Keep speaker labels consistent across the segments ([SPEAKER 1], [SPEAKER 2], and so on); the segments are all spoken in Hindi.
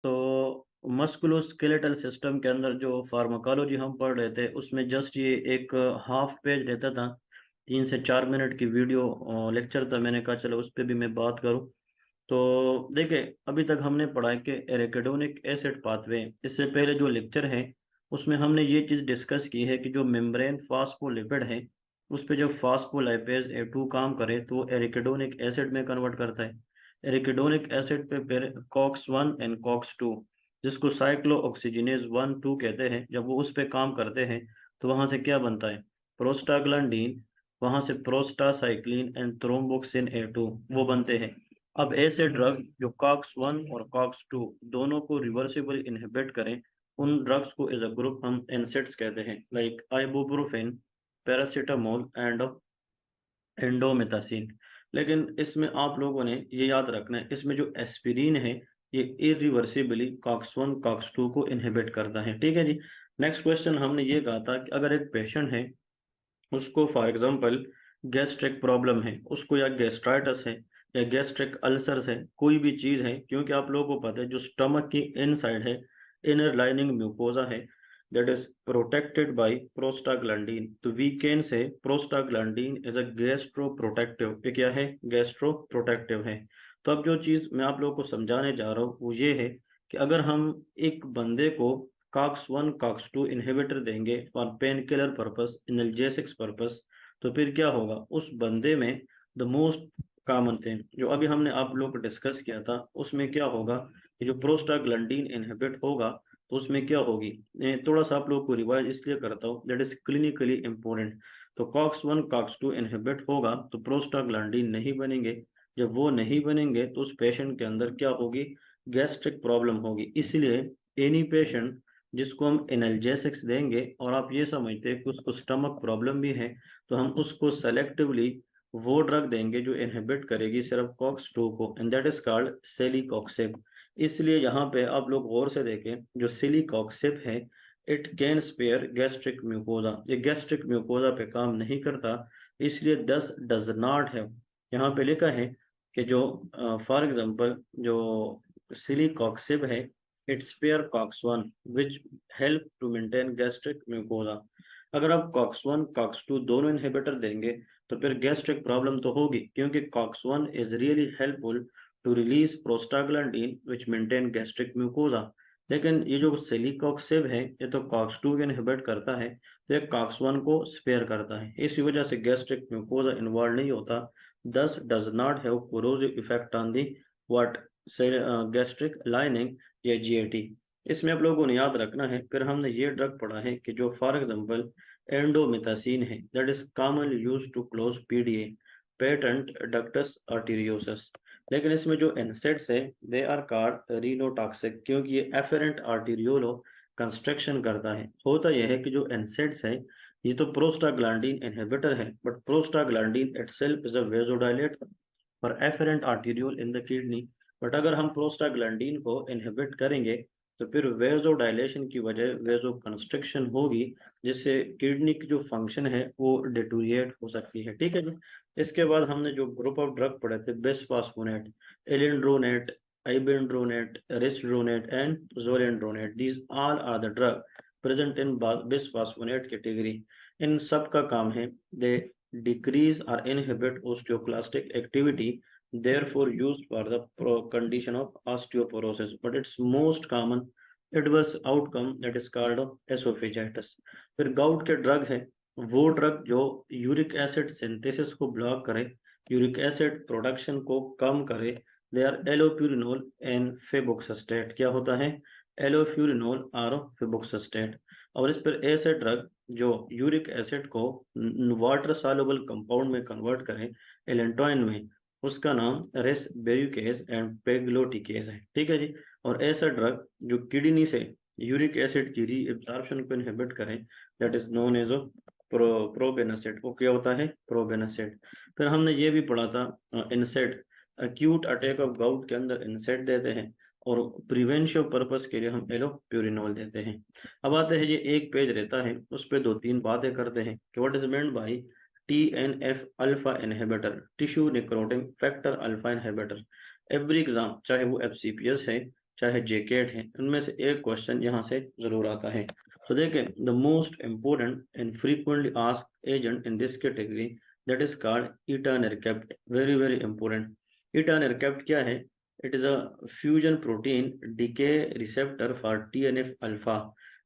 [SPEAKER 1] तो मस्कुलोस्केलेटल सिस्टम के अंदर जो फार्माकोलॉजी हम पढ़ रहे थे उसमें जस्ट ये एक हाफ पेज रहता था, 3 से 4 मिनट की वीडियो लेक्चर था। मैंने कहा चलो उस पर भी मैं बात करूं। तो देखिए, अभी तक हमने पढ़ा है कि एराकिडोनिक एसिड पाथवे। इससे पहले जो लेक्चर है उसमें हमने ये चीज़ डिस्कस की है कि जो मेम्ब्रेन फास्फोलिपिड है उस पे जब फास्फोलाइपेज A2 काम करे तो एराकिडोनिक एसिड में कन्वर्ट करता है। एराकिडोनिक एसिड पे फिर कॉक्स 1 एंड कॉक्स 2, जिसको साइक्लो ऑक्सीजनेज 1 2 कहते हैं, जब वो उस पे काम करते हैं तो वहां से क्या बनता है, प्रोस्टाग्लैंडीन, वहां से प्रोस्टासाइक्लिन एंड थ्रोम्बोक्सिन A2 वो बनते हैं। अब ऐसे ड्रग जो कॉक्स 1 और कॉक्स 2 दोनों को रिवर्सिबल इनहिबिट करें, उन ड्रग्स को एज अ ग्रुप हम एनसेड्स कहते हैं, like ibuprofen, paracetamol and indomethacin. लेकिन इसमें आप लोगों ने ये याद रखना है, इसमें जो एस्पिरिन है ये इरिवर्सिबली कॉक्स 1 कॉक्स 2 को इनहिबिट करता है। ठीक है जी। नेक्स्ट क्वेश्चन हमने ये कहा था कि अगर एक पेशेंट है, उसको फॉर एग्जांपल गैस्ट्रिक प्रॉब्लम है, उसको या गैस्ट्राइटिस है या गैस्ट्रिक अल्सर्स है, कोई भी चीज़ है, क्योंकि आप लोगों को पता है जो स्टमक की इनसाइड है, इनर लाइनिंग म्यूकोजा है, that is protected by prostaglandin. तो we can say prostaglandin is a gastro protective. ये क्या है, गैस्ट्रो प्रोटेक्टिव है। तो अब जो चीज़ मैं आप लोगों को समझाने जा रहा हूँ वो ये है कि अगर हम एक बंदे को कॉक्स 1 कॉक्स 2 इनहिबिटर देंगे for pain killer purpose, analgesics purpose, तो फिर क्या होगा उस बंदे में, द मोस्ट कॉमन थिंग जो अभी हमने आप लोग को डिस्कस किया था उसमें क्या होगा कि जो प्रोस्टाग्लैंडीन इनहिबिट होगा तो उसमें क्या होगी, थोड़ा सा आप लोग को रिवाइज इसलिए करता हूँ, दैट इज क्लिनिकली इंपॉर्टेंट। तो कॉक्स 1 कॉक्स 2 इनहिबिट होगा तो प्रोस्टाग्लैंडीन नहीं बनेंगे। जब वो नहीं बनेंगे तो उस पेशेंट के अंदर क्या होगी, गैस्ट्रिक प्रॉब्लम होगी। इसलिए एनी पेशेंट जिसको हम एनाल्जेसिक्स देंगे और आप ये समझते हैं कि उसको स्टमक प्रॉब्लम भी है, तो हम उसको सेलेक्टिवली वो ड्रग देंगे जो इनहिबिट करेगी सिर्फ कॉक्स 2 को, and that is called celecoxib. इसलिए यहाँ पे आप लोग गौर से देखें, जो सेलीकॉक्सिब है it can spare gastric mucosa, ये गैस्ट्रिक म्यूकोजा पे काम नहीं करता, इसलिए दस डज नॉट है। यहाँ पे लिखा है कि जो फॉर एग्जांपल जो सेलीकॉक्सिब है it spare cox 1 which help to maintain gastric mucosa. अगर आप कॉक्स 1 कॉक्स 2 दोनों इनहिबिटर देंगे तो फिर गैस्ट्रिक प्रॉब्लम तो होगी, क्योंकि cox 1 is really helpful to release prostaglandin which maintain gastric mucosa. लेकिन ये जो सेलीकॉक्सिब है ये तो कॉक्स 2 को इनहिबिट करता है, तो ये कॉक्स 1 को स्पेयर करता है, इसी वजह से गैस्ट्रिक म्यूकोजा इन्वॉल्व नहीं होता, दस does not have corrosive effect on the what gastric lining या जीआईटी। इसमें आप लोगों ने याद रखना है। फिर हमने ये ड्रग पढ़ा है कि जो फॉर एग्जांपल एंडोमेथासिन है, that is commonly used to close PDA, patent ductus arteriosus. लेकिन इसमें जो एनसेड्स है दे आर कॉल्ड रीनोटॉक्सिक, क्योंकि ये एफेरेंट आर्टेरियोलो कंस्ट्रक्शन करता है। होता यह है कि जो एनसेड्स है ये तो प्रोस्टाग्लैंडीन इनहिबिटर है, but prostaglandin itself is a vasodilator for efferent arteriole in the kidney. But अगर हम प्रोस्टाग्लैंडीन को इनहिबिट करेंगे तो फिर वेजो डायलेशन की वजह वेजो कंस्ट्रिक्शन होगी, जिससे किडनी की जो फंक्शन है वो डिटोरिएट हो सकती है। ठीक है जी। इसके बाद हमने जो ग्रुप ऑफ ड्रग पढ़े थे, bisphosphonate, alendronate, ibandronate, risedronate and zoledronate, these all are the drug present in bisphosphonate category. इन सब का काम है दे डिक्रीज और inhibit osteoclastic activity, therefore used for the condition of osteoporosis, but its most common adverse outcome that is called esophagitis। फिर गाउट के ड्रग है, वो ड्रग जो यूरिक एसिड सिंथेसिस को ब्लॉक करे, यूरिक एसिड प्रोडक्शन को कम करे, दे आर एलोप्यूरिनोल एंड फेबुक्सास्टेट। क्या होता है, एलोफ्यूरिनोल और फेबुक्सास्टेट। और इस पर ऐसे ड्रग जो यूरिक एसिड को वाटर सॉल्युबल कंपाउंड में कन्वर्ट करें एलेंटोइन में, उसका नाम रेसबेरिकेज एंड पेग्लोटिकेज है। ठीक है जी। और ऐसा ड्रग जो किडनी से यूरिक एसिड की रीअब्जॉर्प्शन को इनहिबिट करें, दैट इज नोन एज प्रोबेनासेट। वो क्या होता है, प्रोबेनासेट। फिर हमने ये भी पढ़ा था onset, acute attack of gout के अंदर इनसेट देते हैं और प्रिवेंशन पर्पस के लिए हम एलोप्यूरिनोल देते हैं। अब आते हैं, ये एक पेज रहता है उस पर 2 3 बातें करते हैं कि what is meant by TNF alpha inhibitor, tissue necrotizing factor alpha inhibitor. Every exam, चाहे वो FCPS है चाहे जेकेट है, उनमें से एक क्वेश्चन यहाँ से जरूर आता है। तो देखें, the most important and frequently asked agent in this category that is called etanercept, very very important. Etanercept क्या है? It is a fusion protein decoy receptor for TNF alpha.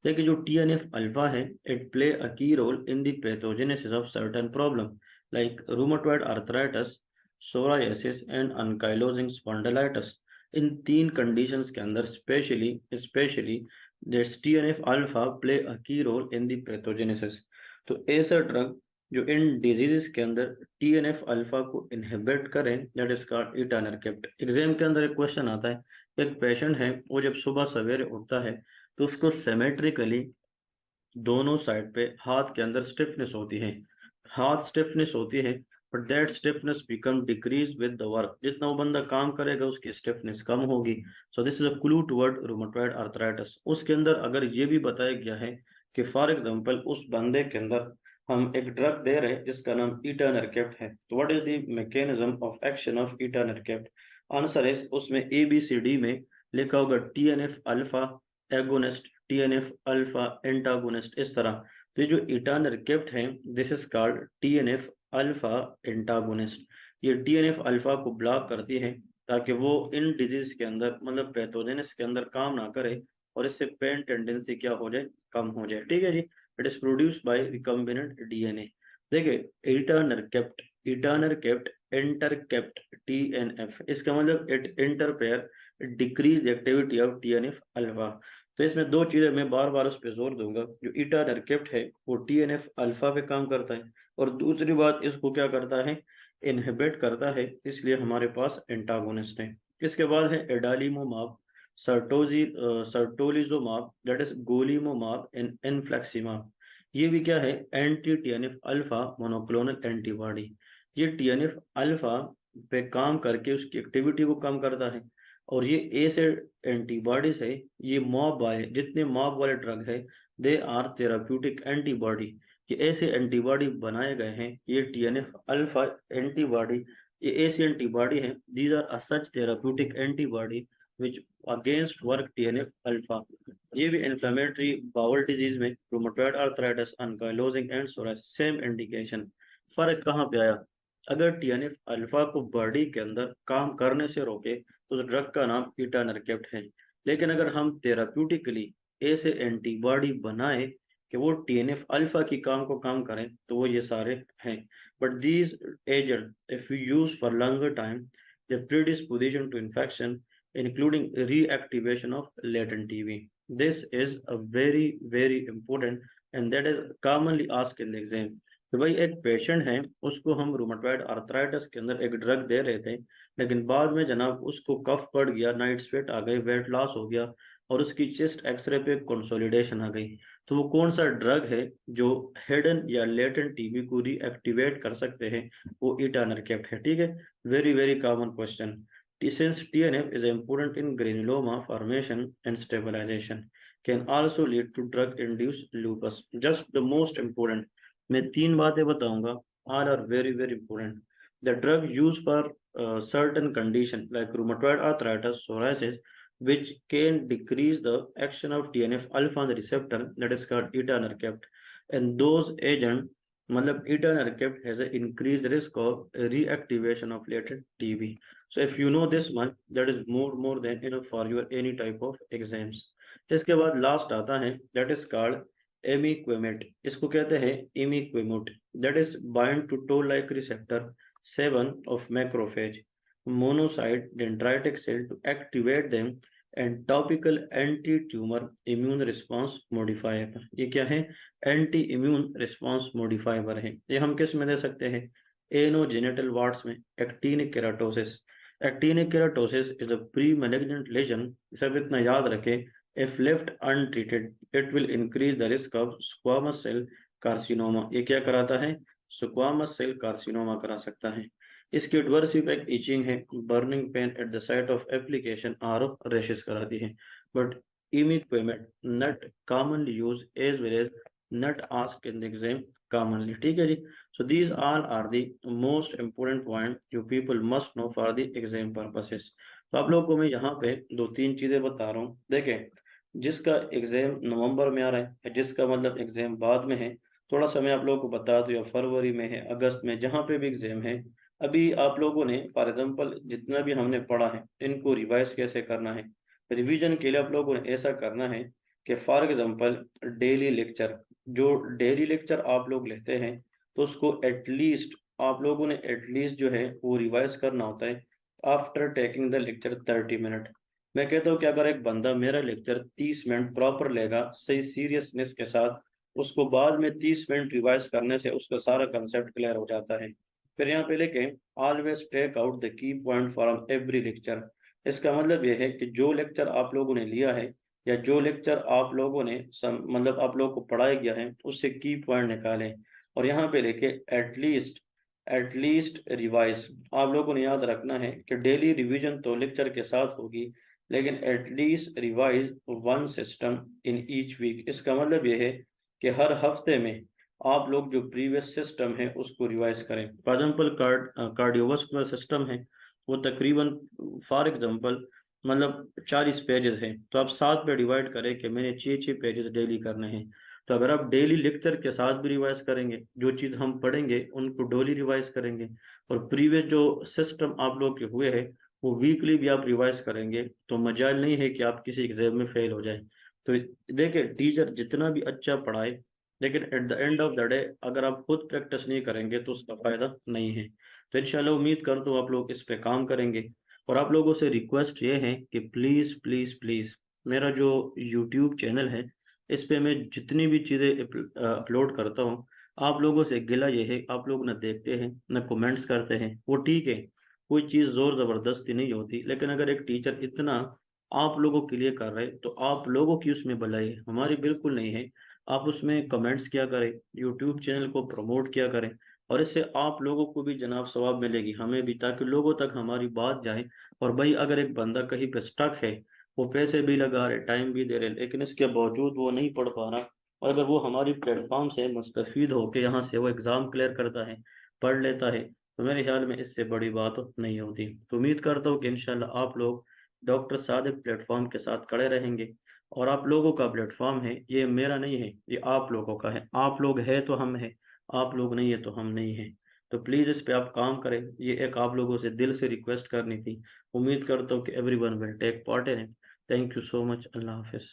[SPEAKER 1] देखिए, जो टीएनएफ अल्फा है, it play a key role in the pathogenesis of certain problem like rheumatoid arthritis, psoriasis and ankylosing spondylitis. इन तीन कंडीशंस के अंदर specially specially that's TNF alpha play a key role in the pathogenesis. तो ऐसा ड्रग जो इन डिजीजेस के अंदर टीएनएफ अल्फा को इनहिबिट करें, दैट इज कॉल्ड ईटानरकेप्ट। एग्जाम के अंदर एक क्वेश्चन आता है, एक पेशेंट है, वो जब सुबह सवेरे उठता है तो उसको सिमेट्रिकली दोनों साइड पे हाथ के अंदर स्टिफनेस होती है, हाथ स्टिफनेस होती है, but that stiffness become decrease with the work. जितना वो बंदा काम करेगा उसकी स्टिफनेस कम होगी। So this is a clue toward rheumatoid arthritis. उसके अंदर अगर ये भी बताया गया है कि फॉर एग्जांपल उस बंदे के अंदर हम एक ड्रग दे रहे हैं जिसका नाम ईटानरकेप्ट है, तो what is the mechanism of action of etanercept? Answer is, उसमें ABCD में लिखा होगा TNF alpha agonist, TNF alpha antagonist, इस तरह। तो ये जो ईटानरकेप्ट है, this is called TNF alpha antagonist. ये TNF अल्फा को ब्लॉक करती है ताकि वो इन डिजीज के अंदर, मतलब पैथोजेनिस के अंदर काम ना करे, और इससे पेन टेंडेंसी क्या हो जाए, कम हो जाए। ठीक है जी। It is produced by recombinant DNA। देखिए, ईटानरकेप्ट एंटरकेप्ट TNF, इसका मतलब it interfere decrease activity of TNF alpha. तो इसमें दो चीजें मैं बार बार उस पर जोर दूंगा, जो ईटानरकेप्ट है वो TNF अल्फा पे काम करता है, और दूसरी बात, इसको क्या करता है, इनहिबिट करता है, इसलिए हमारे पास एंटागोनिस्ट है। इसके बाद है एडालीमोमाब, सर्टोलिजोमाब, दैट इज गोलीमोमाब एंड एनफ्लेक्सिमाब। ये भी क्या है, anti TNF alpha monoclonal antibody. ये TNF अल्फा पे काम करके उसकी एक्टिविटी को कम करता है, और ये ए से एंटीबॉडीज है, ये मॉब वाले, जितने मॉब वाले ड्रग है, दे आर थेराप्यूटिक एंटीबॉडी। ये ऐसे एंटीबॉडी बनाए गए हैं, ये TNF अल्फा एंटीबॉडी, ये ऐसी एंटीबॉडी है, these are such therapeutic antibody which against work TNF alpha. ये भी इन्फ्लेमेटरी बाउल डिजीज में, rheumatoid arthritis, ankylosing and psoriasis, same indication. फर्क कहाँ पे आया? अगर TNF अल्फा को बॉडी के अंदर काम करने से रोके तो उस ड्रग का नाम ईटानरकेप्ट है। लेकिन अगर हम थेराप्यूटिकली ऐसे एंटीबॉडी बनाए कि वो TNF अल्फा की काम को काम करें, तो वो ये सारे हैं। But these agent if you use for longer time, they predisposition to infection including reactivation of latent TB. This is a very very important and that is commonly asked in the exam। तो भाई, एक पेशेंट है, उसको हम रूमेटॉइड आर्थराइटिस के अंदर एक ड्रग दे रहे थे, लेकिन बाद में जनाब उसको कफ पड़ गया, नाइट स्वेट आ गई, वेट लॉस हो गया, और उसकी चेस्ट एक्सरे पे कंसोलिडेशन आ गई। तो वो कौन सा ड्रग है जो हिडन या लेटेंट TB को रीएक्टिवेट कर सकते हैं? वो ईटानरकेप्ट है। ठीक है, very very common question. Since TNF is important in granuloma formation and stabilization, can also lead to drug-induced lupus. Just the most important, मैं तीन बातें बताऊंगा, all are very very important. The drug used for certain condition like rheumatoid arthritis, psoriasis, which can decrease the action of TNF alpha on the receptor, that is called etanercept, and those agent, मतलब etanercept has an increased risk of reactivation of latent TB. So if you know this much, that is more than enough for your any type of exams। इसके बाद लास्ट आता है, that is called imiquimod। इसको कहते हैं imiquimod, that is bind to toll-like receptor 7 of macrophage monocyte dendritic cell to activate them, and topical anti-tumor immune response modifier। ये क्या है? एंटी इम्यून रिस्पॉन्स मॉडिफायर है। ये हम किस में दे सकते हैं? एनोजेनिटल वार्ड्स में, actinic keratosis. Actinic keratosis is a pre malignant lesion, सब इतना याद रखें, if left untreated it will increase the risk of squamous cell carcinoma. ये क्या कराता है? स्क्वामस सेल कार्सिनोमा करा सकता है। इसकी एडवर्स इफेक्ट इचिंग है, burning pain at the site of application और रैशेस कराती है। But imiquimod not commonly used as well as not asked in the exam commonly। ठीक है जी। So these all are the most important point you people must know for the exam purposes। तो आप लोगों को मैं यहाँ पे 2-3 चीज़ें बता रहा हूँ। देखें, जिसका एग्ज़ाम नवंबर में आ रहा है या जिसका मतलब एग्ज़ाम बाद में है, थोड़ा-सा मैं आप लोगों को बता दूँ, या फरवरी में है, अगस्त में, जहाँ पे भी एग्ज़ाम है, अभी आप लोगों ने फॉर एग्ज़ाम्पल जितना भी हमने पढ़ा है, इनको रिवाइज़ कैसे करना है? रिवीजन के लिए आप लोगों ने ऐसा करना है कि फॉर एग्ज़ाम्पल डेली लेक्चर, जो डेली लेक्चर आप लोग लेते हैं, तो उसको एटलीस्ट आप लोगों ने एटलीस्ट जो है वो रिवाइज़ करना होता है after taking the lecture 30 minute. मैं कहता हूँ कि अगर एक बंदा मेरा लेक्चर 30 मिनट प्रॉपर लेगा, सही सीरियसनेस के साथ, उसको बाद में 30 मिनट रिवाइज़ करने से उसका सारा कांसेप्ट क्लियर हो जाता है। फिर यहाँ पे लिखें, always take out the key point from every lecture. इसका मतलब ये है कि जो लेक्चर आप लोगों ने लिया है या जो लेक्चर आप लोगों ने मतलब आप लोगों को पढ़ाया गया है, उससे की पॉइंट निकालें। और यहाँ पे लिखें एटलीस्ट रिवाइज। आप लोगों ने याद रखना है कि डेली रिवीजन तो लेक्चर के साथ होगी, लेकिन at least revise one system in each week. इसका मतलब ये है कि हर हफ्ते में आप लोग जो प्रीवियस सिस्टम है उसको रिवाइज करें। फॉर एग्जाम्पल कार्डियोवास्कुलर सिस्टम है, वो तकरीबन फॉर एग्जाम्पल मतलब 40 पेजेस हैं, तो आप 7 पे डिवाइड करें कि मैंने 6-6 पेजेस डेली करने हैं। तो अगर आप डेली लेक्चर के साथ भी रिवाइज करेंगे, जो चीज़ हम पढ़ेंगे उनको डेली रिवाइज करेंगे, और प्रीवियस जो सिस्टम आप लोग के हुए हैं वो वीकली भी आप रिवाइज करेंगे, तो मजाल नहीं है कि आप किसी एग्जाम में फेल हो जाए। तो देखिए, टीचर जितना भी अच्छा पढ़ाए, लेकिन at the end of the day अगर आप खुद प्रैक्टिस नहीं करेंगे तो उसका फ़ायदा नहीं है। तो इंशाल्लाह उम्मीद करता हूँ आप लोग इस पे काम करेंगे। और आप लोगों से रिक्वेस्ट ये है कि प्लीज़ प्लीज़ प्लीज़, मेरा जो यूट्यूब चैनल है, इस पे मैं जितनी भी चीज़ें अपलोड करता हूँ, आप लोगों से गिला ये है, आप लोग ना देखते हैं, ना कमेंट्स करते हैं। वो ठीक है, कोई चीज़ ज़ोर ज़बरदस्ती नहीं होती, लेकिन अगर एक टीचर इतना आप लोगों के लिए कर रहे हैं, तो आप लोगों की उसमें भलाई है, हमारी बिल्कुल नहीं है। आप उसमें कमेंट्स किया करें, यूट्यूब चैनल को प्रमोट किया करें, और इससे आप लोगों को भी जनाब सवाब मिलेगी, हमें भी, ताकि लोगों तक हमारी बात जाए। और भाई, अगर एक बंदा कहीं पे स्टक है, वो पैसे भी लगा रहे, टाइम भी दे रहे, लेकिन इसके बावजूद वो नहीं पढ़ पा रहा, और अगर वो हमारी प्लेटफॉर्म से मुस्तफ़ीद होकर यहाँ से वो एग्ज़ाम क्लियर करता है, पढ़ लेता है, तो मेरे ख्याल में इससे बड़ी बात नहीं होती। तो उम्मीद करता हूँ कि इंशाल्लाह आप लोग डॉक्टर सादिक प्लेटफॉर्म के साथ खड़े रहेंगे। और आप लोगों का प्लेटफॉर्म है, ये मेरा नहीं है, ये आप लोगों का है। आप लोग है तो हम हैं, आप लोग नहीं है तो हम नहीं हैं। तो प्लीज़ इस पे आप काम करें, ये एक आप लोगों से दिल से रिक्वेस्ट करनी थी। उम्मीद करता हूँ कि everyone will take part in it. Thank you so much. Allah हाफिज़।